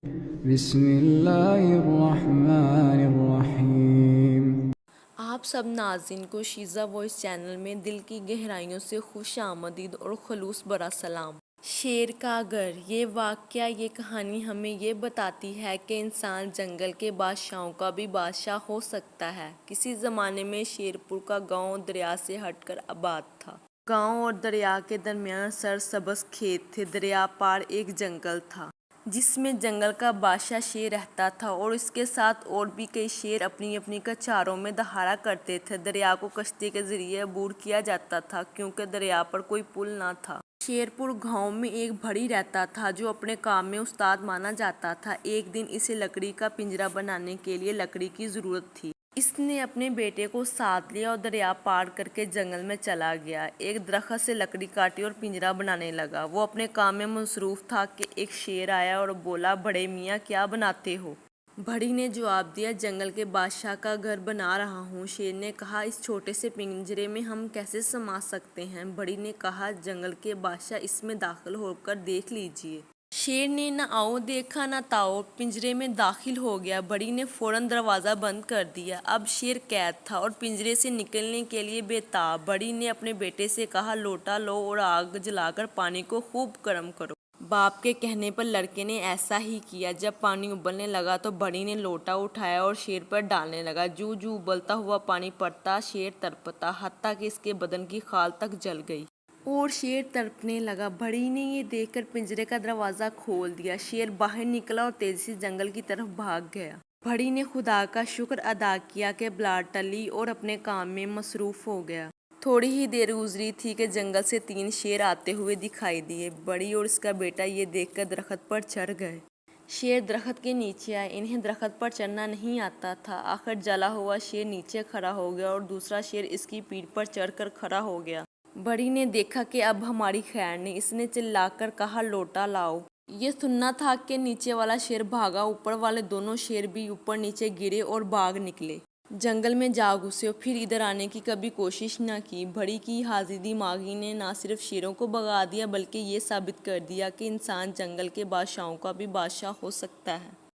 بسم اللہ الرحمن الرحیم۔ آپ سب ناظرین کو شیزا وائس چینل میں دل کی گہرائیوں سے خوش آمدید اور خلوص برا سلام۔ شیر کا گھر، یہ واقعہ، یہ کہانی ہمیں یہ بتاتی ہے کہ انسان جنگل کے بادشاہوں کا بھی بادشاہ ہو سکتا ہے۔ کسی زمانے میں شیرپور کا گاؤں دریا سے ہٹ کر آباد تھا۔ گاؤں اور دریا کے درمیان سرسبز کھیت تھے۔ دریا پار ایک جنگل تھا جس میں جنگل کا بادشاہ شیر رہتا تھا اور اس کے ساتھ اور بھی کئی شیر اپنی اپنی کچاروں میں دہاڑا کرتے تھے۔ دریا کو کشتی کے ذریعے عبور کیا جاتا تھا کیونکہ دریا پر کوئی پل نہ تھا۔ شیرپور گاؤں میں ایک بھڑی رہتا تھا جو اپنے کام میں استاد مانا جاتا تھا۔ ایک دن اسے لکڑی کا پنجرا بنانے کے لیے لکڑی کی ضرورت تھی۔ اس نے اپنے بیٹے کو ساتھ لیا اور دریا پار کر کے جنگل میں چلا گیا۔ ایک درخت سے لکڑی کاٹی اور پنجرا بنانے لگا۔ وہ اپنے کام میں مصروف تھا کہ ایک شیر آیا اور بولا، بڑے میاں کیا بناتے ہو؟ بھڑی نے جواب دیا، جنگل کے بادشاہ کا گھر بنا رہا ہوں۔ شیر نے کہا، اس چھوٹے سے پنجرے میں ہم کیسے سما سکتے ہیں؟ بھڑی نے کہا، جنگل کے بادشاہ اس میں داخل ہو کر دیکھ لیجئے۔ شیر نے نہ آؤ دیکھا نہ تاؤ، پنجرے میں داخل ہو گیا۔ بھڑی نے فوراً دروازہ بند کر دیا۔ اب شیر قید تھا اور پنجرے سے نکلنے کے لیے بے تاب۔ بھڑی نے اپنے بیٹے سے کہا، لوٹا لو اور آگ جلا کر پانی کو خوب گرم کرو۔ باپ کے کہنے پر لڑکے نے ایسا ہی کیا۔ جب پانی ابلنے لگا تو بھڑی نے لوٹا اٹھایا اور شیر پر ڈالنے لگا۔ جوں جوں ابلتا ہوا پانی پڑتا، شیر تڑپتا، حتیٰ کہ اس کے بدن کی کھال تک جل گئی اور شیر تڑپنے لگا۔ بھڑی نے یہ دیکھ کر پنجرے کا دروازہ کھول دیا۔ شیر باہر نکلا اور تیزی سے جنگل کی طرف بھاگ گیا۔ بھڑی نے خدا کا شکر ادا کیا کہ بلا ٹلی اور اپنے کام میں مصروف ہو گیا۔ تھوڑی ہی دیر گزری تھی کہ جنگل سے 3 شیر آتے ہوئے دکھائی دیے۔ بھڑی اور اس کا بیٹا یہ دیکھ کر درخت پر چڑھ گئے۔ شیر درخت کے نیچے آئے۔ انہیں درخت پر چڑھنا نہیں آتا تھا۔ آخر جلا ہوا شیر نیچے کھڑا ہو گیا اور دوسرا شیر اس کی پیٹھ پر چڑھ کر کھڑا ہو گیا۔ بھڑی نے دیکھا کہ اب ہماری خیر نہیں۔ اس نے چلا کر کہا، لوٹا لاؤ۔ یہ سننا تھا کہ نیچے والا شیر بھاگا، اوپر والے دونوں شیر بھی اوپر نیچے گرے اور بھاگ نکلے۔ جنگل میں جا گھسے اور پھر ادھر آنے کی کبھی کوشش نہ کی۔ بھڑی کی حاضری دماغی نے نہ صرف شیروں کو بھگا دیا بلکہ یہ ثابت کر دیا کہ انسان جنگل کے بادشاہوں کا بھی بادشاہ ہو سکتا ہے۔